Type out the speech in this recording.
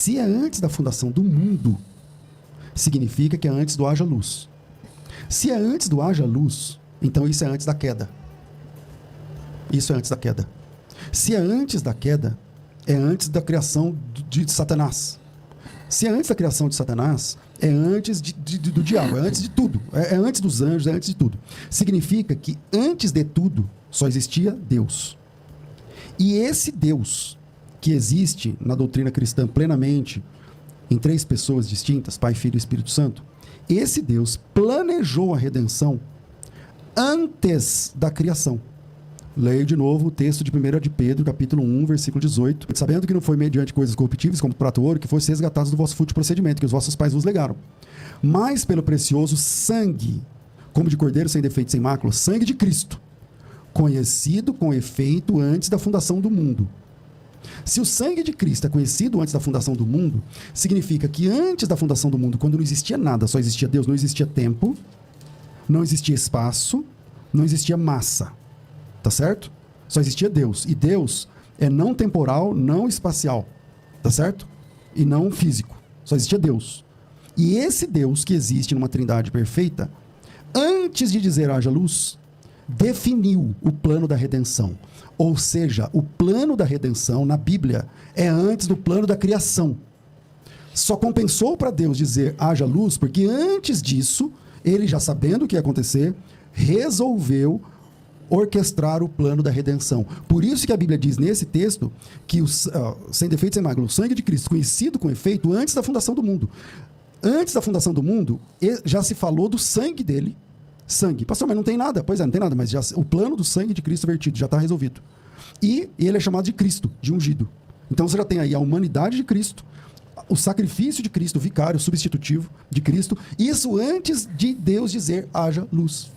Se é antes da fundação do mundo, significa que é antes do haja luz. Se é antes do haja luz, então isso é antes da queda. Isso é antes da queda. Se é antes da queda, é antes da criação de Satanás. Se é antes da criação de Satanás, é antes do diabo, é antes de tudo. É antes dos anjos, é antes de tudo. Significa que antes de tudo, só existia Deus. E esse Deus, que existe na doutrina cristã plenamente, em 3 pessoas distintas, Pai, Filho e Espírito Santo, esse Deus planejou a redenção antes da criação. Leio de novo o texto de 1 de Pedro, capítulo 1, versículo 18. Sabendo que não foi mediante coisas corruptíveis, como prata ou ouro, que fosse resgatados do vosso fútil procedimento, que os vossos pais vos legaram. Mas pelo precioso sangue, como de cordeiro sem defeito, sem mácula, sangue de Cristo, conhecido com efeito antes da fundação do mundo. Se o sangue de Cristo é conhecido antes da fundação do mundo, significa que antes da fundação do mundo, quando não existia nada, só existia Deus, não existia tempo, não existia espaço, não existia massa. Tá certo? Só existia Deus. E Deus é não temporal, não espacial. Tá certo? E não físico. Só existia Deus. E esse Deus que existe numa trindade perfeita, antes de dizer haja luz, definiu o plano da redenção. Ou seja, o plano da redenção na Bíblia é antes do plano da criação. Só compensou para Deus dizer haja luz, porque antes disso, ele já sabendo o que ia acontecer, resolveu orquestrar o plano da redenção. Por isso que a Bíblia diz nesse texto que sem defeito, sem mácula, o sangue de Cristo, conhecido com efeito antes da fundação do mundo. Antes da fundação do mundo, já se falou do sangue dele. Sangue. Pastor, mas não tem nada. Pois é, não tem nada, mas já, o plano do sangue de Cristo vertido já está resolvido. E ele é chamado de Cristo, de ungido. Então você já tem aí a humanidade de Cristo, o sacrifício de Cristo, o vicário substitutivo de Cristo, isso antes de Deus dizer haja luz.